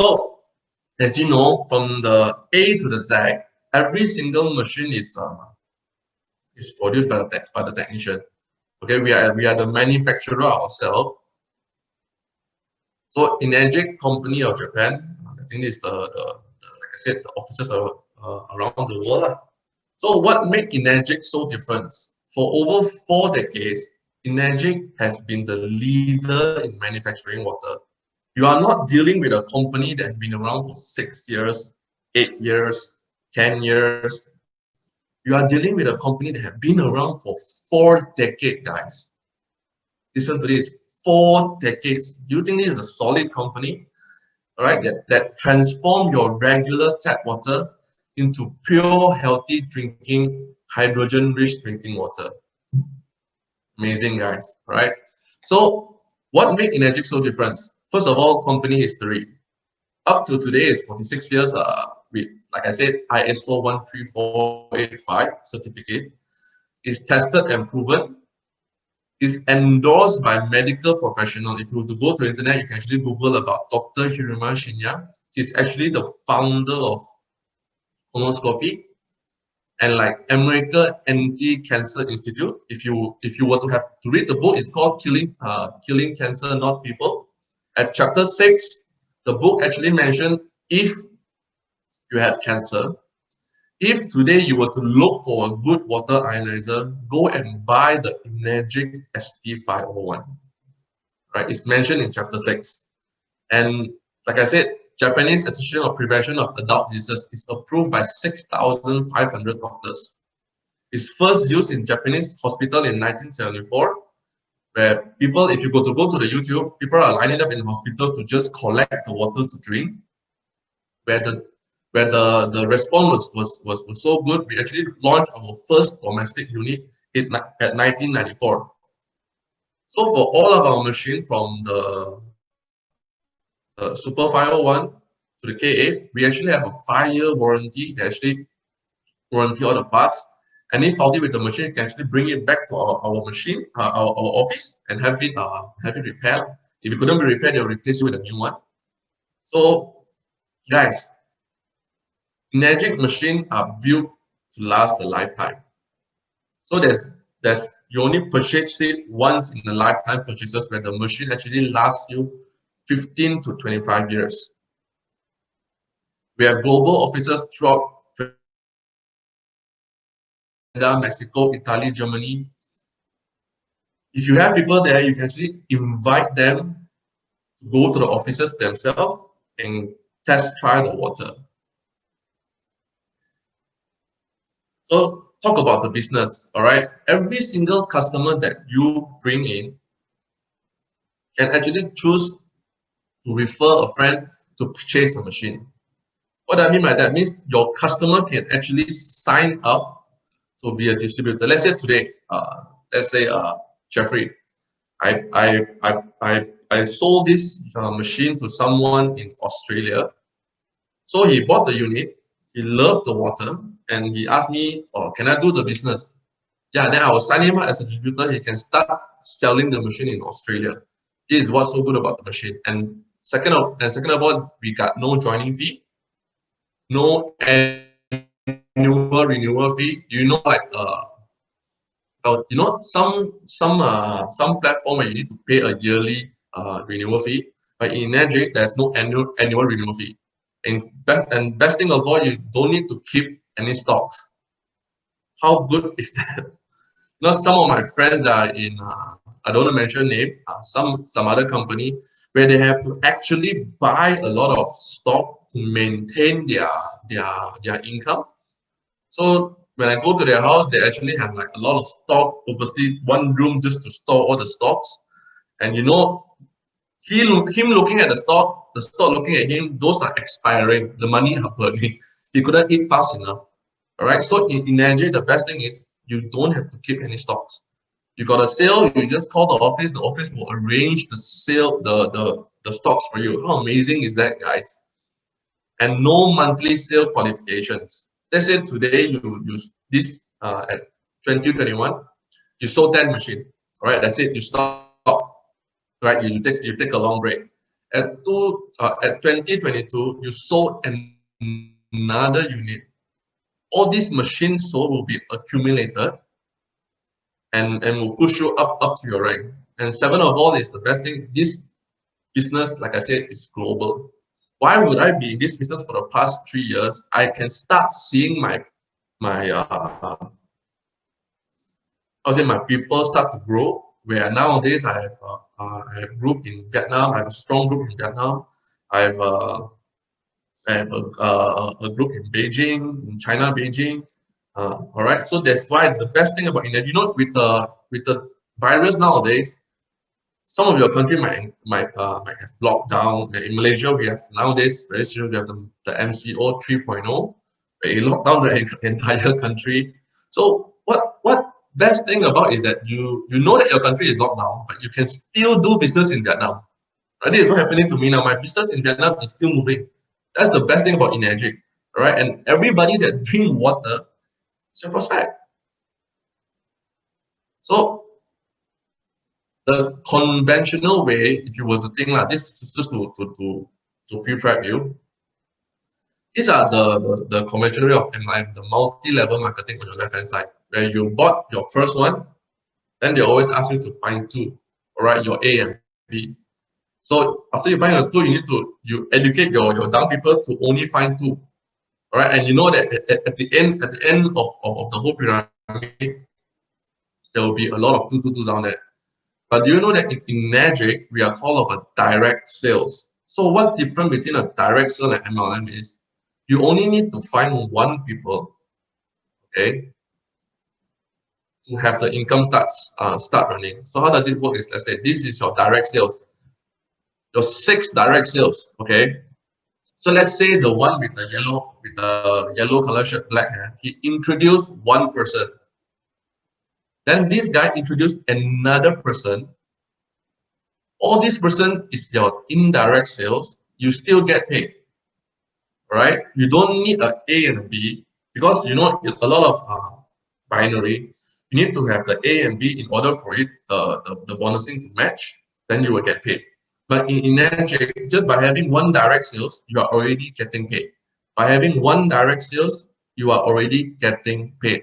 So, as you know, from the A to the Z, every single machine is produced by the technician. Okay, we are the manufacturer ourselves. So, Enagic Company of Japan, I think it's like I said, the offices are around the world. So, what makes Enagic so different? For over 4 decades, Enagic has been the leader in manufacturing water. You are not dealing with a company that has been around for 6 years, 8 years, 10 years. You are dealing with a company that have been around for 4 decades, guys. Listen to this, 4 decades. Do you think this is a solid company? All right, that transform your regular tap water into pure, healthy drinking, hydrogen-rich drinking water. Amazing, guys. All right. So, what made Enagic so different? First of all, company history. Up to today is 46 years. With, like I said, ISO 13485 certificate is tested and proven. Is endorsed by medical professional. If you were to go to the internet, you can actually Google about Dr. Hiruma Shinya. He's actually the founder of colonoscopy and like American Anti-Cancer Institute. If you were to have to read the book, it's called Killing Cancer, Not People. At chapter 6, the book actually mentioned if you have cancer, if today you were to look for a good water ionizer, go and buy the Enagic ST501. Right? It's mentioned in chapter 6. And like I said, Japanese Association of Prevention of Adult Diseases is approved by 6,500 doctors. It's first used in Japanese hospital in 1974, where people, if you go to the YouTube, people are lining up in the hospital to just collect the water to drink. Where the response was so good, we actually launched our first domestic unit at 1994. So for all of our machine, from the Super 501 to the KA, we actually have a 5-year warranty. They actually warranty all the parts. Any faulty with the machine, you can actually bring it back to our machine, our office, and have it repaired. If it couldn't be repaired, they'll replace you with a new one. So, guys, Enagic machine are built to last a lifetime. So there's you only purchase it once in a lifetime purchases, where the machine actually lasts you 15 to 25 years. We have global offices throughout Canada, Mexico, Italy, Germany. If you have people there, you can actually invite them to go to the offices themselves and test try the water. So talk about the business, all right? Every single customer that you bring in can actually choose to refer a friend to purchase a machine. What I mean by that means your customer can actually sign up to be a distributor. Let's say today, let's say Jeffrey, I sold this machine to someone in Australia. So he bought the unit, he loved the water, and he asked me, "Oh, can I do the business?" Yeah, then I will sign him up as a distributor. He can start selling the machine in Australia. This is what's so good about the machine. And second of all, we got no joining fee, no annual renewal fee. You know, like some platform where you need to pay a yearly renewal fee, but in Enagic there's no annual renewal fee. And best thing of all, you don't need to keep any stocks. How good is that? Now, some of my friends that are in, I don't want to mention name, some other company where they have to actually buy a lot of stock to maintain their income. So when I go to their house, they actually have like a lot of stock, purposely one room just to store all the stocks. And you know, him looking at the stock looking at him, those are expiring, the money are burning. He couldn't eat fast enough. All right. So in Nigeria, the best thing is you don't have to keep any stocks. You got a sale, you just call the office will arrange the sale, the stocks for you. How amazing is that, guys? And no monthly sale qualifications. Let's say today you use this at 2021, you sold 10 machine. All right, that's it, you stop. Right, you take a long break. At 2022, you sold another unit. All these machines sold will be accumulated and will push you up to your rank. And seven of all is the best thing. This business, like I said, is global. Why would I be in this business for the past 3 years? I can start seeing my my people start to grow. Where nowadays I have a group in Vietnam. I have a strong group in Vietnam. I have a group in Beijing, in China, Beijing. All right, so that's why the best thing about India, with the virus nowadays, some of your country might have lockdown. In Malaysia, we have nowadays very soon we have the MCO 3.0, where you lock down the entire country. So what best thing about is that you know that your country is locked down, but you can still do business in Vietnam. Right? This is what's happening to me now. My business in Vietnam is still moving. That's the best thing about Energic. All right, and everybody that drink water is a prospect. So the conventional way, if you were to think like this, is just to pre-prep you. These are the conventional way of MLM, the multi-level marketing on your left-hand side, where you bought your first one, then they always ask you to find two, all right, your A and B. So after you find your two, you educate your down people to only find two, all right, and you know that at the end of the whole pyramid, there will be a lot of two down there. But do you know that in Magic, we are called of a direct sales. So what difference between a direct sale and MLM is, you only need to find one people, okay, to have the income start running. So how does it work is, let's say this is your direct sales, your 6 direct sales, okay. So let's say the one with the yellow color shirt, black hair, he introduced one person. Then this guy introduced another person. All this person is your indirect sales. You still get paid, right? You don't need a A and a B, because you know a lot of binary. You need to have the A and B in order for it the bonusing to match. Then you will get paid. But in Magic, just by having one direct sales, you are already getting paid. By having one direct sales, you are already getting paid.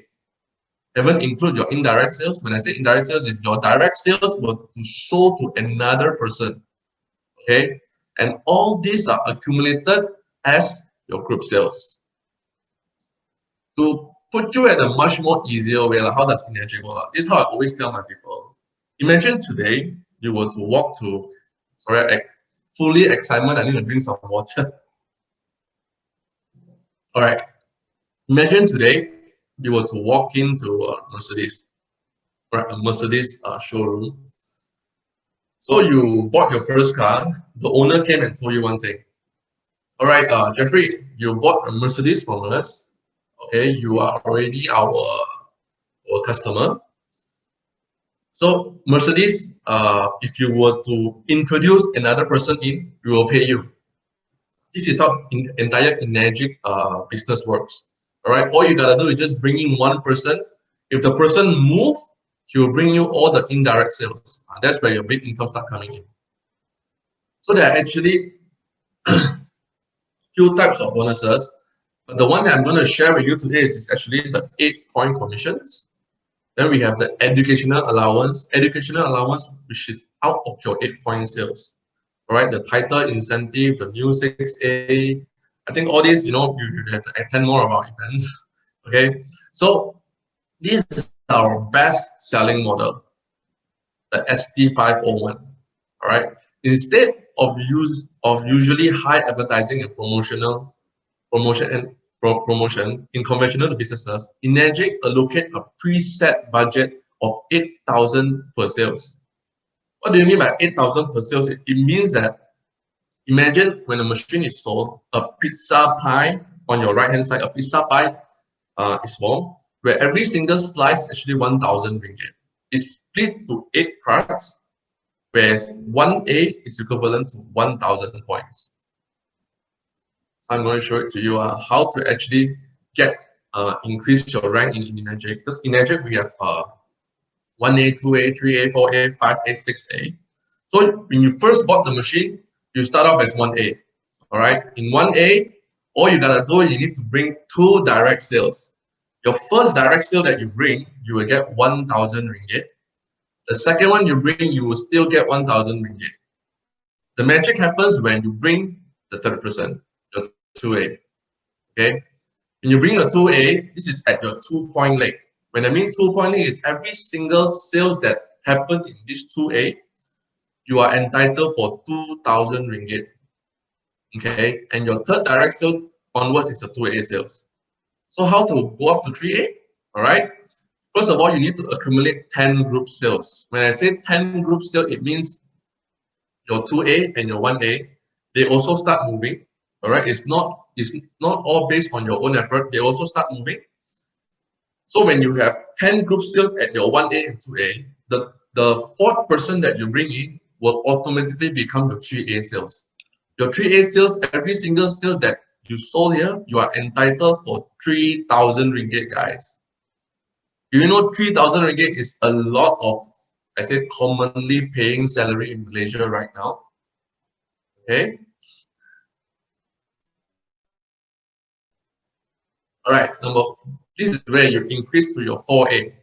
Even include your indirect sales. When I say indirect sales, is your direct sales will sold to another person. Okay, and all these are accumulated as your group sales. To put you at a much more easier way, like how does Energy work? This is how I always tell my people. Imagine today you were to walk to, sorry, fully excitement. I need to drink some water. All right. Imagine today you were to walk into a Mercedes, right? A Mercedes showroom. So you bought your first car. The owner came and told you one thing. All right, Jeffrey, you bought a Mercedes from us. Okay, you are already our customer. So Mercedes, if you were to introduce another person in, we will pay you. This is how entire Energic business works. All right, all you gotta do is just bring in one person. If the person move, he will bring you all the indirect sales. That's where your big income start coming in. So there are actually few types of bonuses. But the one that I'm going to share with you today is actually the 8-point commissions. Then we have the educational allowance, which is out of your 8-point sales. All right, the title incentive, the new 6A. I think all these, you have to attend more of our events. Okay, so this is our best selling model, the ST501. All right, instead of usually high advertising and promotion in conventional businesses, Energic allocate a preset budget of 8,000 per sales. What do you mean by 8,000 per sales? It means that, imagine when a machine is sold, a pizza pie on your right hand side, a pizza pie is formed, where every single slice is actually 1,000 ringgit. It's split to 8 cards, whereas 1A is equivalent to 1,000 points. I'm going to show it to you how to actually increase your rank in Energic. Because in Energic we have 1A, 2A, 3A, 4A, 5A, 6A. So when you first bought the machine, you start off as 1A. All right. In 1A, all you gotta do is you need to bring 2 direct sales. Your first direct sale that you bring, you will get 1,000 ringgit. The second one you bring, you will still get 1,000 ringgit. The magic happens when you bring the third person, your 2A. Okay. When you bring your 2A, this is at your 2-point leg. When I mean 2-point leg is every single sales that happen in this 2A, you are entitled for 2,000 ringgit. Okay, and your third direct sale onwards is a 2A sales. So how to go up to 3A? All right. First of all, you need to accumulate 10 group sales. When I say 10 group sales, it means your 2A and your 1A, they also start moving. All right. It's not all based on your own effort. They also start moving. So when you have 10 group sales at your 1A and 2A, the fourth person that you bring in will automatically become your 3A sales. Your 3A sales, every single sale that you sold here, you are entitled for 3,000 ringgit, guys. You know 3,000 ringgit is a lot of, I said, commonly paying salary in Malaysia right now. Okay. All right. This is where you increase to your 4A.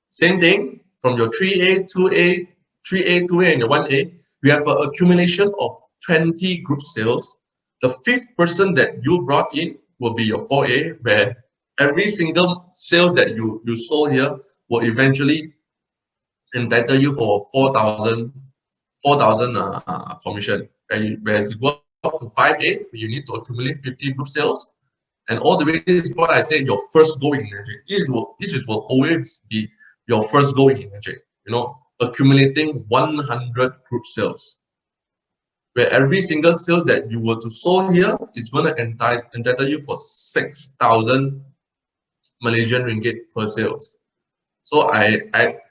Same thing from your 3A, 2A, 3A, 2A, and your 1A. We have an accumulation of 20 group sales. The fifth person that you brought in will be your 4A, where every single sale that you sold here will eventually entitle you for 4,000 commission. Whereas you go up to 5A, you need to accumulate 50 group sales. And all the way, this is what I said, your first goal in magic. This will always be your first goal in magic. You know, accumulating 100 group sales. Where every single sales that you were to sold here is going to entitle you for 6,000 Malaysian ringgit per sales. So I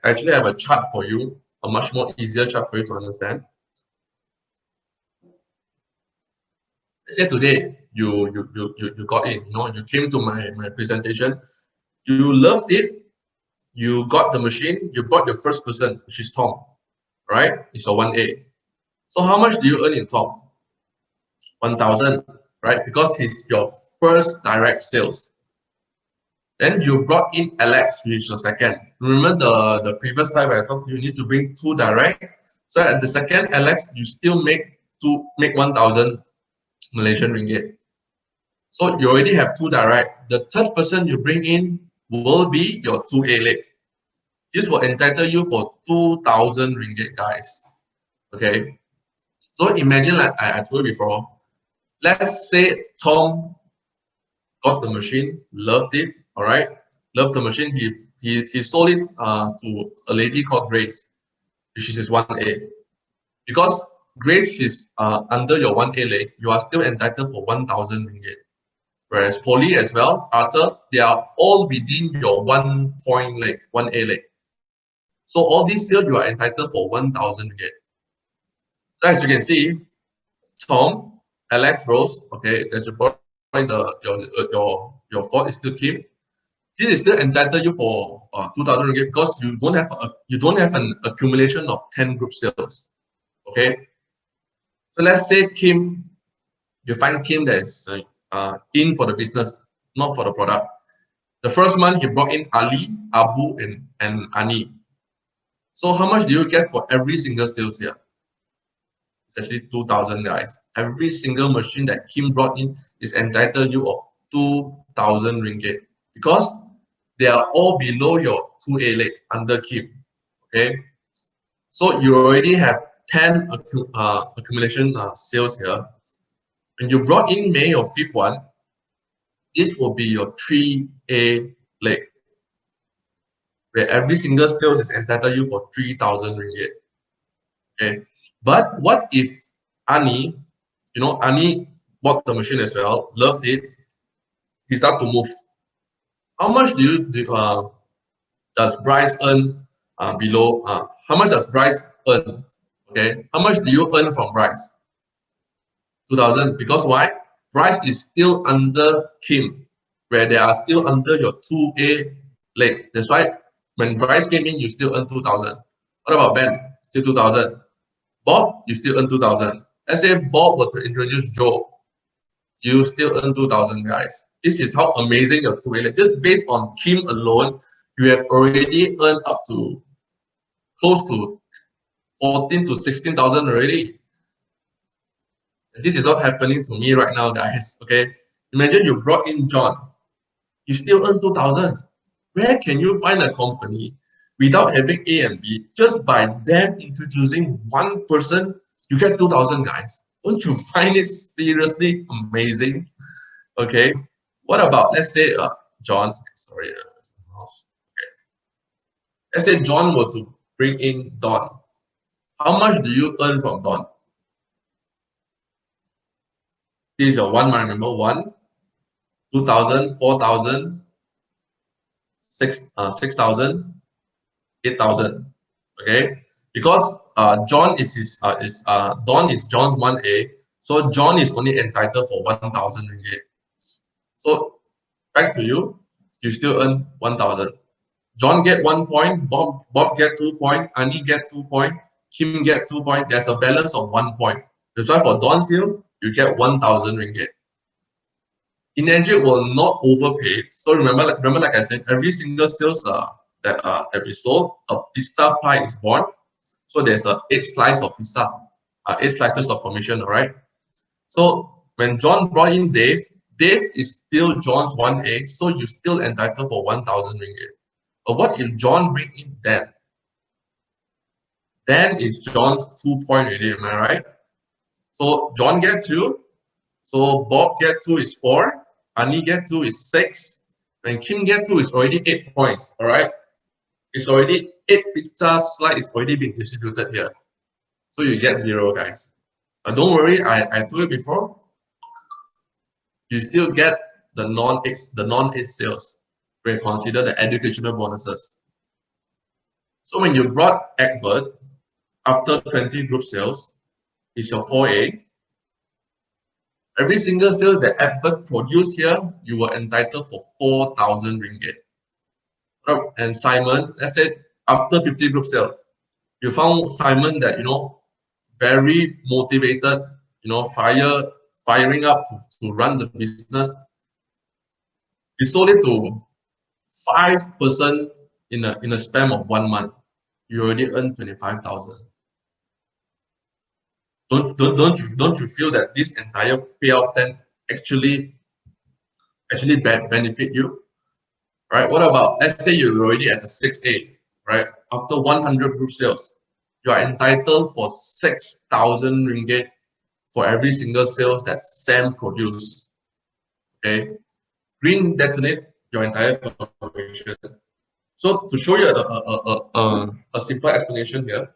actually have a chart for you, a much more easier chart for you to understand. Let's say today you got in, you came to my presentation, you loved it, you got the machine, you brought your first person, which is Tom, right? It's a 1A. So how much do you earn in Tom? 1,000, right? Because he's your first direct sales. Then you brought in Alex, which is the second. Remember the previous slide where I talked you need to bring 2 direct. So at the second Alex, you still make 1,000 Malaysian ringgit. So you already have 2 direct. The third person you bring in will be your 2A leg. This will entitle you for 2,000 ringgit, guys. Okay. So imagine, like I told you before, let's say Tom got the machine, loved it, all right, loved the machine. He sold it to a lady called Grace, which is his 1A. Because Grace is under your 1A leg, you are still entitled for 1,000 ringgit. Whereas Polly as well, Arthur, they are all within your 1-point leg, 1A leg. So all these sales, you are entitled for 1,000 ringgit. So as you can see, Tom, Alex, Rose, okay, there's a point, your fault is still Kim. This is still entitled you for 2,000 ringgit because you don't have an accumulation of 10 group sales. Okay. So let's say Kim, you find Kim that is in for the business, not for the product. The first month he brought in Ali, Abu, and Ani. So how much do you get for every single sales here? It's actually 2,000, guys. Every single machine that Kim brought in is entitled you of 2,000 ringgit because they are all below your 2A leg under Kim. Okay, so you already have 10 accumulation sales here. When you brought in May, your fifth one, this will be your 3A leg, where every single sales is entitled you for 3,000 ringgit. Okay, but what if Ani, Ani bought the machine as well, loved it, he started to move. How much does Bryce earn below? How much does Bryce earn? Okay, how much do you earn from Bryce? 2,000. Because why? Bryce is still under Kim, where they are still under your 2A leg. That's why when Bryce came in, you still earn 2,000. What about Ben? Still 2,000. Bob, you still earn 2,000. Let's say Bob were to introduce Joe, you still earn 2,000, guys. This is how amazing your two-way. Just based on Kim alone, you have already earned up to close to 14 to 16,000 already. This is not happening to me right now, guys. Okay, imagine you brought in John, you still earn 2,000. Where can you find a company without having A and B? Just by them introducing one person, you get 2,000, guys. Don't you find it seriously amazing? Okay, what about, let's say John, sorry, okay. Let's say John were to bring in Don. How much do you earn from Don? This is your one, remember, 1, 2,000, 4,000, 6,000, 8,000. Okay, because John is his Don is John's 1A, so John is only entitled for 1,000 ringgit. So back to you, you still earn 1,000. John get 1 point, Bob get 2 point, Annie get 2 point, Kim get 2 point. There's a balance of 1 point. That's why for Don's sale, you get 1,000 ringgit. Energic will not overpay. So remember, like I said, every single sales that we sold, a pizza pie is born. So there's 8 slices of pizza, 8 slices of commission, all right? So when John brought in Dave, Dave is still John's 1A, so you're still entitled for 1,000 ringgit. But what if John bring in Dan? Dan is John's 2 point already, am I right? So John get 2, so Bob get 2 is 4, Annie get 2 is 6, and Kim get 2 is already 8 points, all right? It's already 8 pizza slices already been distributed here. So you get 0, guys. Don't worry, I told you before, you still get the non-8 sales when you consider the educational bonuses. So when you brought Egbert, after 20 group sales, is your 4A. Every single sale that Egbert produced here, you were entitled for 4,000 ringgit. And Simon, let's say after 50 group sale, you found Simon that, very motivated, firing up to run the business. You sold it to 5% in a span of 1 month. You already earned 25,000. Don't you feel that this entire payout then actually benefit you? Right? What about, let's say you're already at the 6A, right? After 100 group sales, you are entitled for 6,000 ringgit for every single sales that Sam produced. Okay, green detonate your entire commission. So to show you a simple explanation here,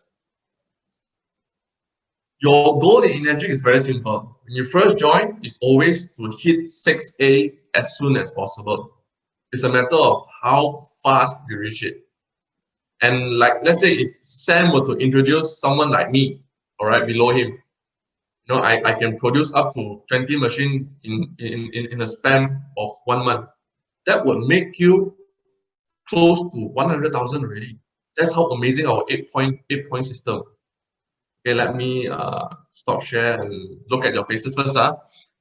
your goal in Energy is very simple. When you first join, it's always to hit 6A as soon as possible. It's a matter of how fast you reach it. And like, let's say if Sam were to introduce someone like me, all right, below him, I can produce up to 20 machines in a span of 1 month. That would make you close to 100,000 already. That's how amazing our 8-point system. Okay, let me stop share and look at your faces first.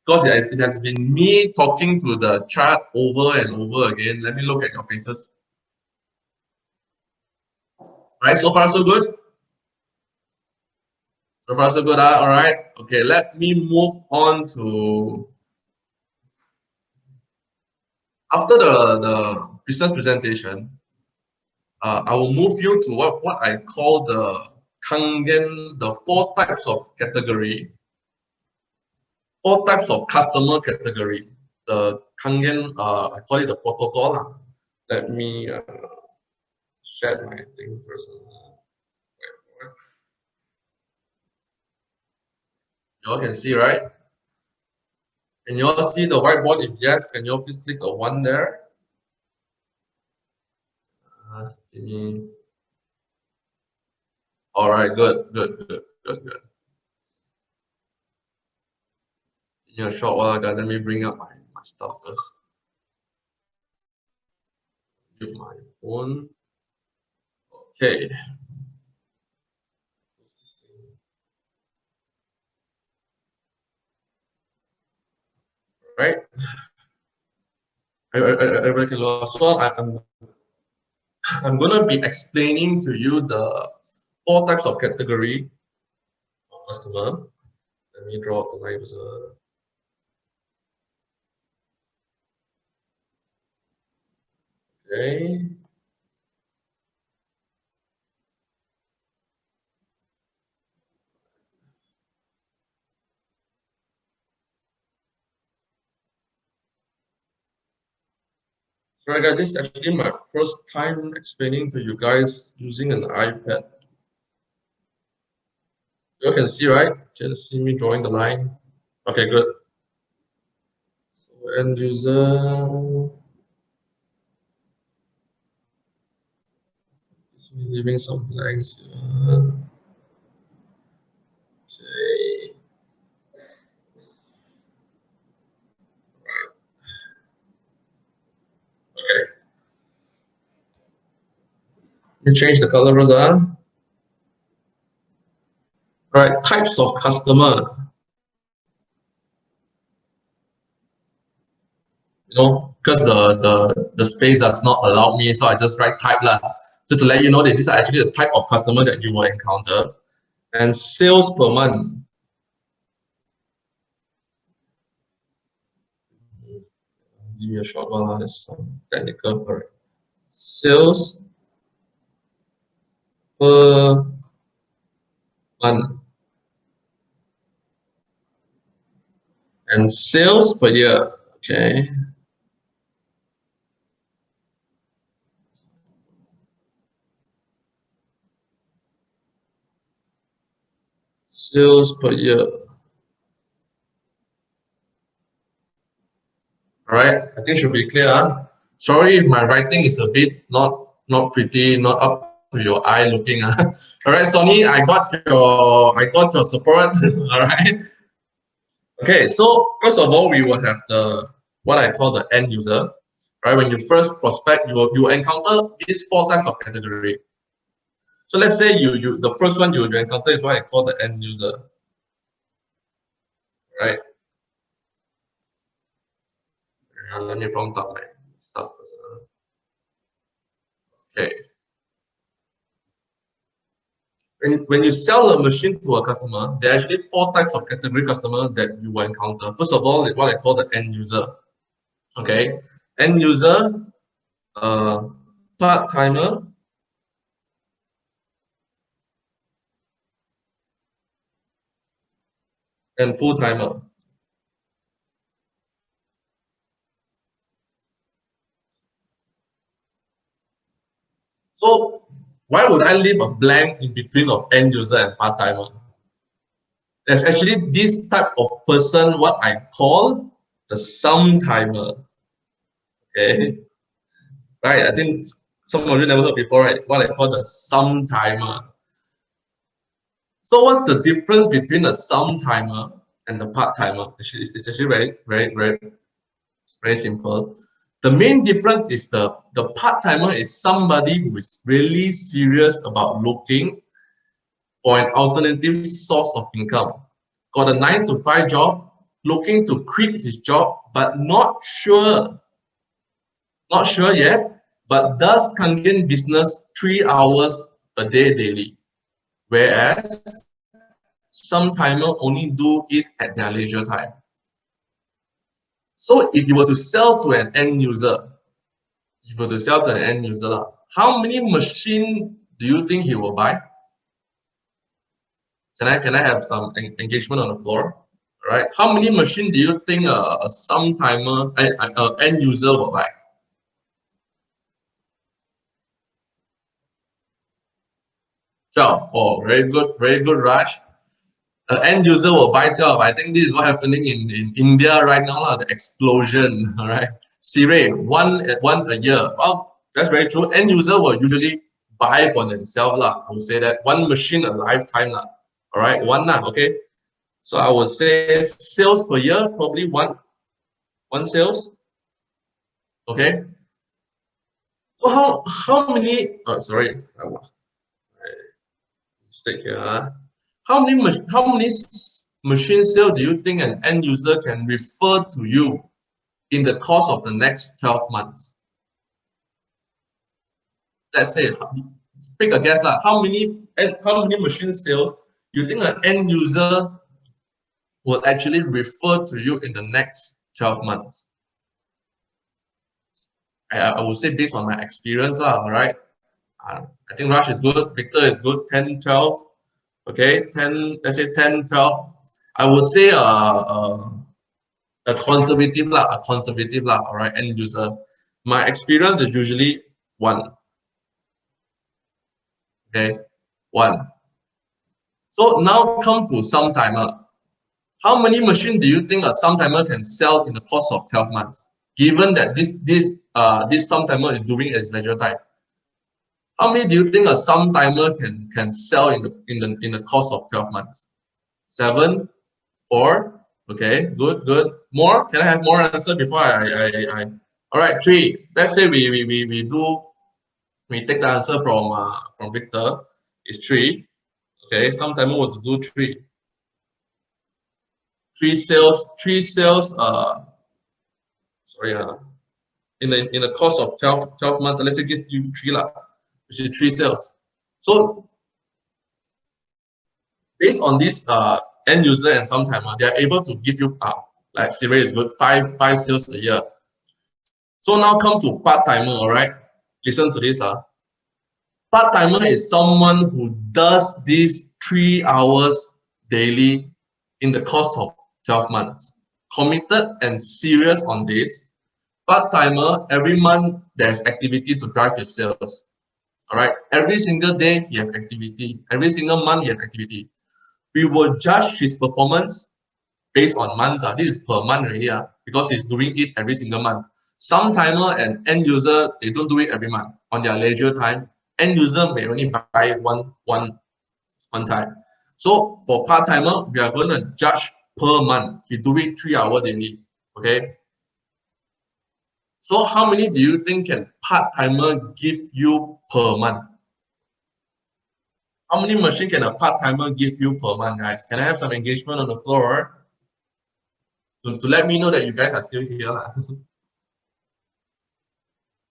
Because it has been me talking to the chart over and over again. Let me look at your faces. Right, so far so good? So far so good, all right. Okay, let me move on to, after the business presentation, I will move you to what I call the Kangen, the 4 types of category, 4 types of customer category. The Kangen, I call it the protocol. Let me share my thing first. You all can see, right? Can you all see the whiteboard? If yes, can you all please click a 1 there? All right, good. Give me a short while, guys. Let me bring up my stuff first. Mute my phone. Okay. right? Everybody can look. So I'm gonna be explaining to you the 4 types of category of customer. Let me draw out the lines. Okay. Right, guys, this is actually my first time explaining to you guys using an iPad. You can see, right? Can see me drawing the line. Okay, good. So end user, leaving some blanks here. Okay. Okay. Let me change the color, Rosa. Right, types of customer. Because the space does not allow me, so I just write type lah. So to let you know that these are actually the type of customer that you will encounter. And sales per month. Give me a short one, there's some technical, correct. Sales per month and sales per year. Okay. Sales per year. All right, I think should be clear. Sorry if my writing is a bit not pretty, not up to your eye looking. All right, Sonny, I got your support. All right. Okay, so first of all, we will have the what I call the end user. Right, when you first prospect, you will encounter these 4 types of category. So let's say the first one you encounter is what I call the end user. Right. Let me prompt up my stuff first. Okay. When you sell a machine to a customer, there are actually 4 types of category customer that you will encounter. First of all, what I call the end user. Okay, end user, part timer, and full timer. So why would I leave a blank in between of end user and part timer? There's actually this type of person, what I call the sometimer. Okay, right? I think some of you never heard before, right? What I call the sometimer. So what's the difference between a sometimer and the part-timer? It's actually very simple. The main difference is the part-timer is somebody who is really serious about looking for an alternative source of income. Got a 9 to 5 job, looking to quit his job, but not sure yet, but does Kangen business 3 hours a day daily. Whereas some timer only do it at their leisure time. So if you were to sell to an end user, how many machine do you think he will buy? Can I have some engagement on the floor? All right. How many machine do you think a some timer, end user will buy? 12. Oh, very good, Raj. End user will buy 12. I think this is what's happening in India right now, the explosion. All right. Siri, one a year. Well, that's very true. End user will usually buy for themselves. I would say that one machine a lifetime. All right, one lah, okay. So I would say sales per year, probably one sales. Okay. So how many sorry, mistake here. How many machine sale do you think an end user can refer to you in the course of the next 12 months? Let's say, pick a guess lah. How many machine sales you think an end user will actually refer to you in the next 12 months? I would say based on my experience lah, all right? I think Rush is good, Victor is good, 10, 12, okay, 10, let's say 10, 12. I would say a conservative lah, all right, end user. My experience is usually one, okay, one. So now come to sum timer. How many machines do you think a sum timer can sell in the course of 12 months? Given that this sum timer is doing its leisure time, how many do you think a sum timer can sell in the course of 12 months? 7, 4. Okay, good. More? Can I have more answer before I all right, 3. Let's say we take the answer from Victor. It's 3. Okay, sum timer will do 3. 3 sales. Sorry, in the course of 12 months, let's say give you 3 lah, which is 3 sales. So based on this end user and sum timer, they are able to give you like Siri is good, 5 sales a year. So now come to part timer, all right? Listen to this. Part timer is someone who does these 3 hours daily in the course of 12 months. Committed and serious on this. Part timer, every month there's activity to drive his sales. All right, every single day he has activity. Every single month he has activity. We will judge his performance based on months. This is per month already, because he's doing it every single month. Sum timer and end user, they don't do it every month on their leisure time. End user may only buy one time. So for part timer, we are going to judge per month. He do it 3 hours daily. Okay. So how many do you think can part timer give you per month? How many machine can a part timer give you per month, guys? Can I have some engagement on the floor to let me know that you guys are still here?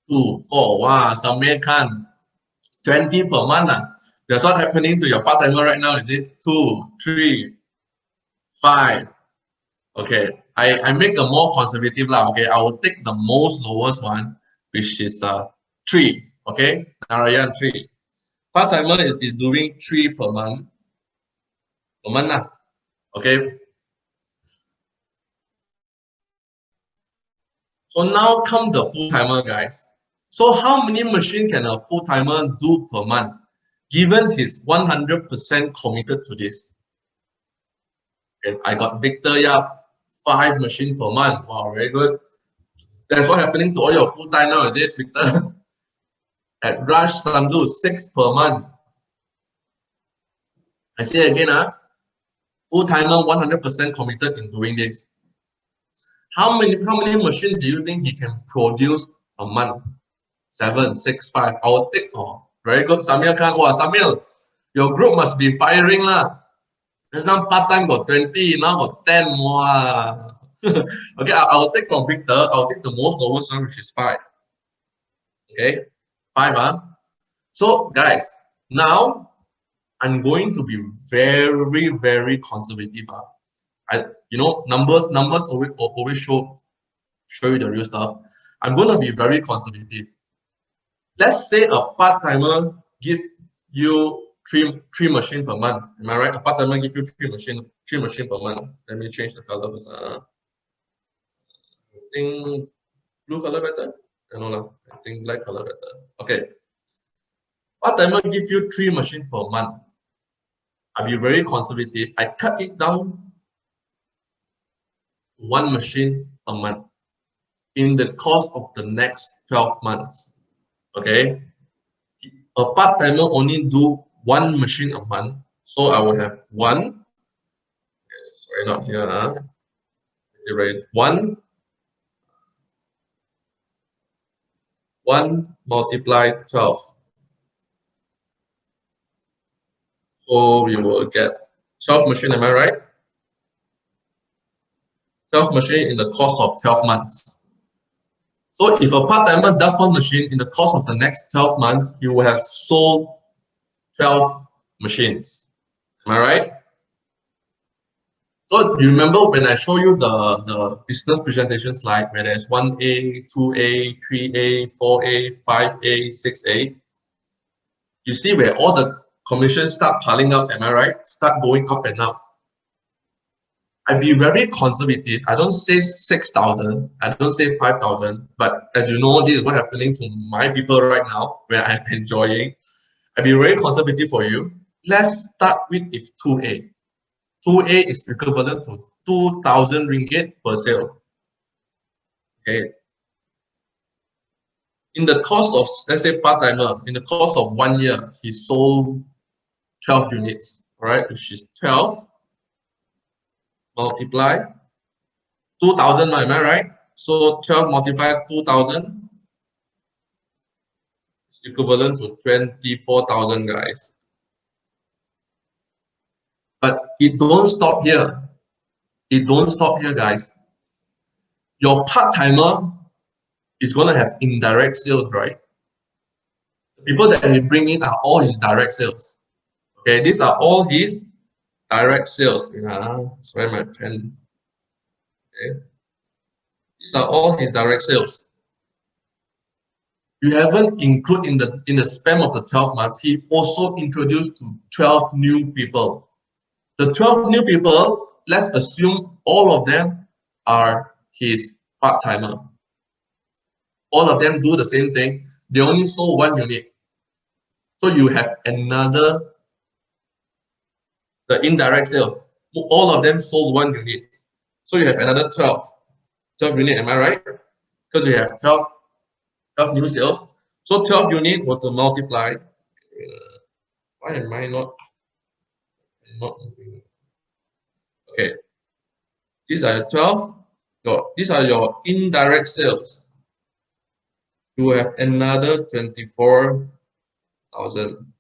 2, 4. Wow, Samir Khan, 20 per month. That's what happening to your part timer right now, is it? 2, 3, 5. Okay, I make a more conservative lah. Okay, I will take the most lowest one, which is 3. Okay, Narayan 3. Part timer is doing 3 per month. Lah. Okay. So now come the full timer, guys. So how many machine can a full timer do per month, given he's 100% committed to this? Okay, I got Victor Yap, 5 machine per month. Wow, very good. That's what happening to all your full time now, is it, Victor? At Raj Sandhu, 6 per month. I say again, full timer 100% committed in doing this. How many machines do you think he can produce a month? 7, 6, 5. I will take. Oh, very good, Samir Khan. Wow, Samir, your group must be firing lah. Just now part time got 20, now got 10 more. Okay, I'll take from Victor. I'll take the most lowest one, which is 5. Okay, 5. So guys, now I'm going to be very, very conservative. Numbers always show you the real stuff. I'm going to be very conservative. Let's say a part timer gives you three machine per month. Am I right? A part timer gives you three machine per month. Let me change the color first. I think blue color better. No, I think black color better. Okay. Part timer gives you 3 machine per month. I'll be very conservative. I cut it down to 1 machine a month in the course of the next 12 months. Okay. A part timer only do 1 machine a month. So I will have 1. Okay, sorry, not here. Erase 1. 1 multiplied 12. So we will get 12 machine, am I right? 12 machine in the course of 12 months. So if a part-timer does one machine in the course of the next 12 months, you will have sold 12 machines. Am I right? So you remember when I show you the business presentation slide where there's 1A, 2A, 3A, 4A, 5A, 6A. You see where all the commissions start piling up, am I right? Start going up and up. I'd be very conservative. I don't say 6,000, I don't say 5,000, but as you know, this is what's happening to my people right now, where I'm enjoying. I'd be very conservative for you. Let's start with if 2A. 2A is equivalent to 2,000 ringgit per sale. Okay. In the course of, let's say, part-timer, in the course of 1 year, he sold 12 units, all right, which is 12 multiply 2,000, am I right? So 12 multiplied 2,000 is equivalent to 24,000, guys. But it don't stop here. It don't stop here, guys. Your part-timer is going to have indirect sales, right? The people that he bring in are all his direct sales. Okay, these are all his direct sales. Sorry, my pen. Okay. These are all his direct sales. You haven't included in the span of the 12 months, he also introduced to 12 new people. The 12 new people, let's assume all of them are his part-timer. All of them do the same thing. They only sold 1 unit. So you have another, the indirect sales. All of them sold 1 unit. So you have another 12 unit, am I right? Because you have 12 new sales. So 12 unit was to multiply. Why am I not moving? Okay. These are 12. These are your indirect sales. You have another 24,000.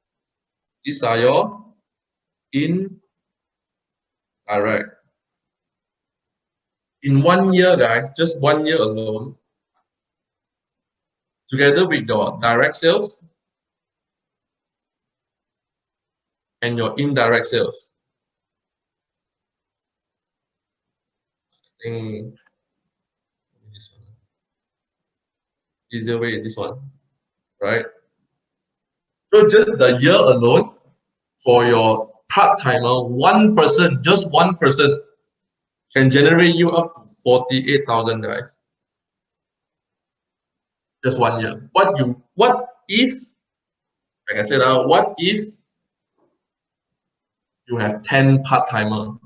These are your indirect. In 1 year, guys, just 1 year alone, together with your direct sales and your indirect sales. I think this one. Easier way is this one, right? So just the year alone for your part-timer, just one person can generate you up to 48,000, guys. Just 1 year. What if, like I said, what if you have 10 part-timer?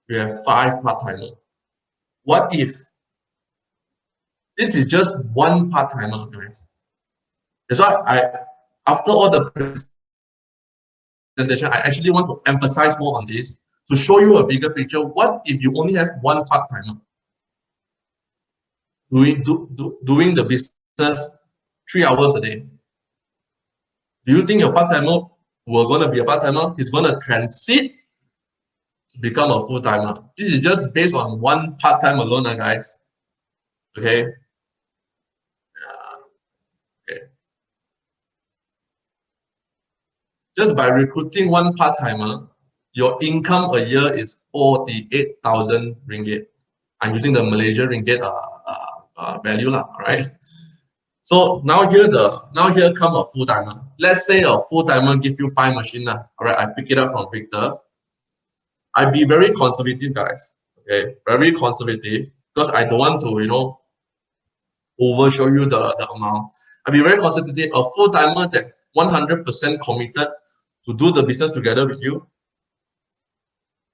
You have 5 part-timer. What if this is just one part-timer, guys? That's why after all the presentation, I actually want to emphasize more on this to show you a bigger picture. What if you only have one part-timer doing the business 3 hours a day? Do you think your part-timer will gonna be a part-timer? He's gonna transit to become a full-timer. This is just based on one part-time alone, guys. Okay. Okay. Just by recruiting one part-timer, your income a year is 48,000 ringgit. I'm using the Malaysia ringgit value lah, right? So now here come a full-timer. Let's say a full-timer give you 5 machines lah. All right, I pick it up from Victor. I'd be very conservative, guys. Okay, very conservative because I don't want to, overshow you the amount. I'd be very conservative. A full-timer that 100% committed to do the business together with you.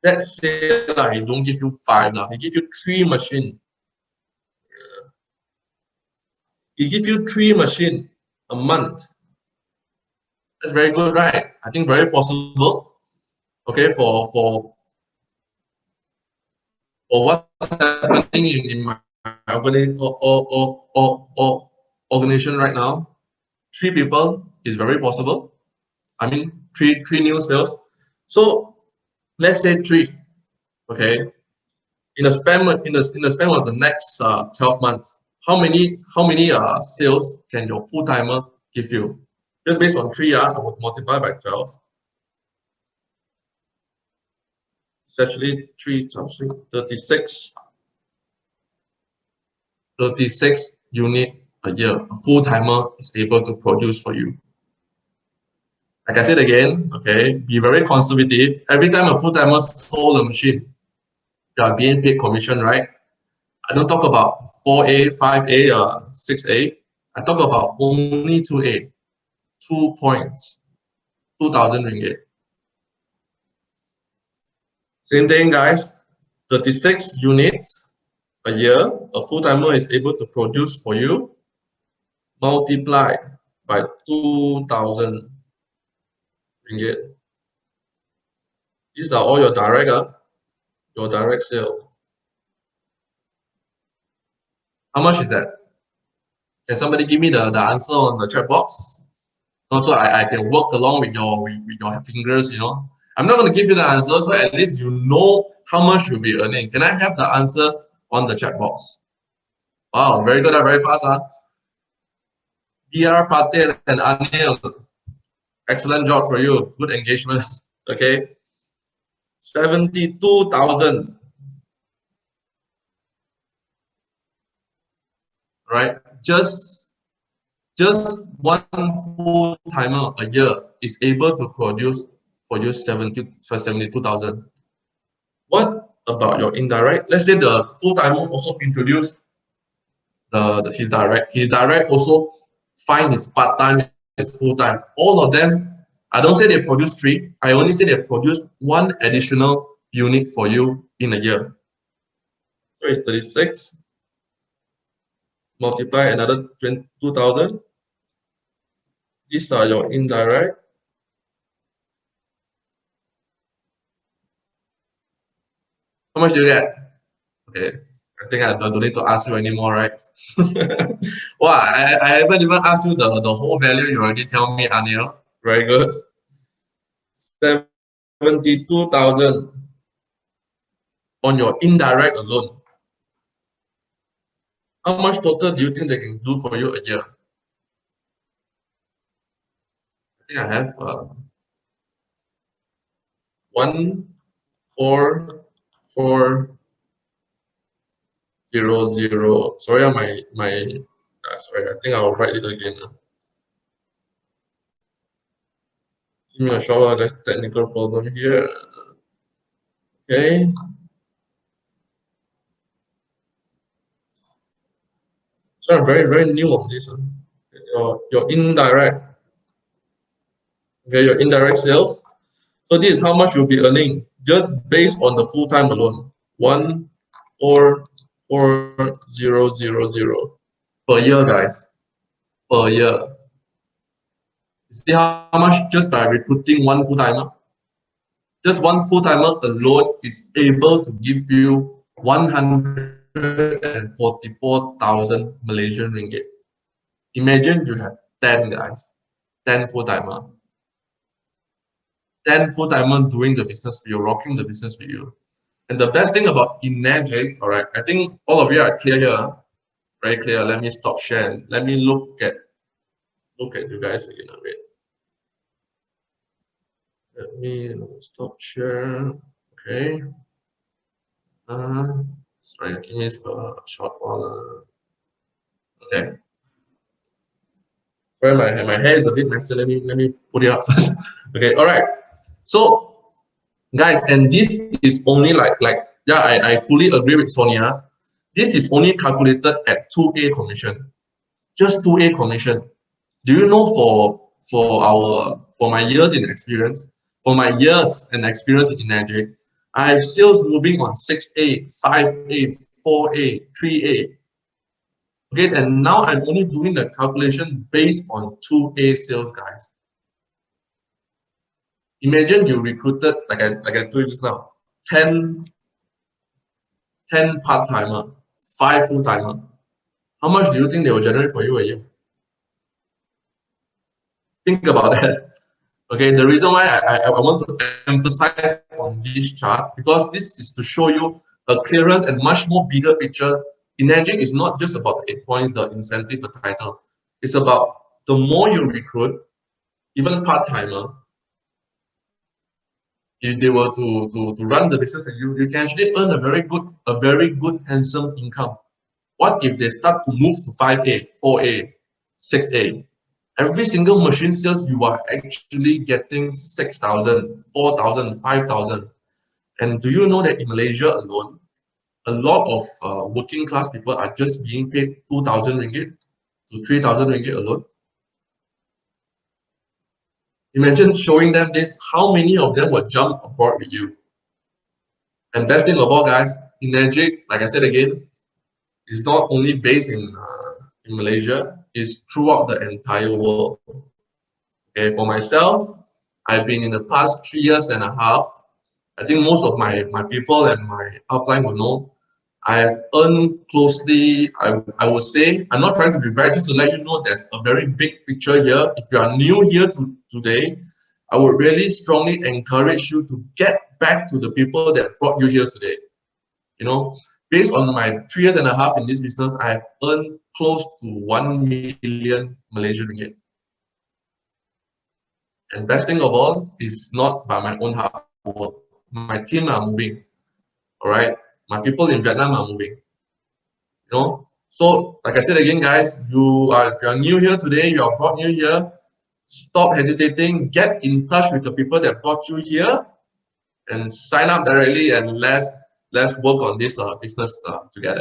Let's say he don't give you 5 he give you 3 machines. He give you 3 machines a month. That's very good, right? I think very possible. Okay, for what's happening in my organization right now, 3 people is very possible. I mean, three new sales. So let's say 3. Okay, in the span of the next 12 months, how many sales can your full-timer give you? Just based on 3, I would multiply by 12. It's actually 3 times 3, 36. 36 unit a year, a full-timer is able to produce for you. Like I said again, okay, be very conservative. Every time a full-timer sold a machine, you are being paid commission, right? I don't talk about 4A, 5A, 6A. I talk about only 2A, 2 points, 2,000 ringgit. Same thing, guys. 36 units a year, a full-timer is able to produce for you, multiplied by 2,000 ringgit. These are all your direct sale. How much is that? Can somebody give me the answer on the chat box? Also, I can work along with your fingers, you know. I'm not going to give you the answer, so at least you know how much you'll be earning. Can I have the answers on the chat box? Wow, very good, very fast. BR Patel and Anil, excellent job for you. Good engagement. Okay, 72,000. Right, just one full-timer a year is able to produce for you 72,000. What about your indirect? Let's say the full-timer also introduced his direct. His direct also find his part-time, his full-time. All of them, I don't say they produce 3. I only say they produce 1 additional unit for you in a year. So it's 36. Multiply another 22,000. These are your indirect. How much do you get? Okay, I think I don't need to ask you anymore, right? Well, I haven't even asked you the whole value. You already tell me, Anil. Very good. 72,000 on your indirect alone. How much total do you think they can do for you a year? I think I have 14400. Sorry, sorry. I think I'll write it again. Give me a shot. There's technical problem here. Okay. So I'm very new on this. Your indirect. Okay, your indirect sales. So this is how much you'll be earning just based on the full-time alone. 14400 per year, guys. Per year. See how much just by recruiting one full-timer? Just one full-timer alone is able to give you 144,000 Malaysian ringgit. Imagine you have 10 guys, 10 full-timer. 10 full-timer doing the business for you, rocking the business for you. And the best thing about Enagic, all right, I think all of you are clear here, very clear. Let me stop sharing. Let me look at you guys again a bit. Let me stop share. Okay. Sorry, give me a short one. Okay. Well, my hair is a bit messy. Let me put it up first. Okay. All right. So, guys, and this is only yeah, I fully agree with Sonia. This is only calculated at 2A commission, just 2A commission. Do you know for my years in experience, for my years and experience in Enagic, I have sales moving on 6A, 5A, 4A, 3A. Okay, and now I'm only doing the calculation based on 2A sales, guys. Imagine you recruited, like I told you just now, 10 part-timer, 5 full-timer. How much do you think they will generate for you a year? Think about that. Okay, the reason why I want to emphasize on this chart, because this is to show you a clearance and much more bigger picture Enagic is not just about the 8 points, the incentive, the title. It's about the more you recruit, even part-timer, if they were to run the business with you, you can actually earn a very good handsome income. What if they start to move to 5A, 4A, 6A? Every single machine sales, you are actually getting 6,000, 4,000, 5,000. And do you know that in Malaysia alone, a lot of working class people are just being paid 2,000 ringgit to 3,000 ringgit alone? Imagine showing them this, how many of them would jump aboard with you? And best thing of all, guys, Enagic, like I said again, is not only based in Malaysia, it's throughout the entire world. Okay, for myself, I've been in the past 3 years and a half. I think most of my people and my upline will know. I've earned closely, I would say, I'm not trying to be bad, just to let you know there's a very big picture here. If you are new here today, I would really strongly encourage you to get back to the people that brought you here today. You know, based on my 3 years and a half in this business, I have earned close to 1 million Malaysian ringgit. And best thing of all is not by my own hard work. My team are moving. All right. My people in Vietnam are moving. You know. So, like I said again, guys, if you are new here today, you are brought new here. Stop hesitating. Get in touch with the people that brought you here, and sign up directly, and let's work on this business together.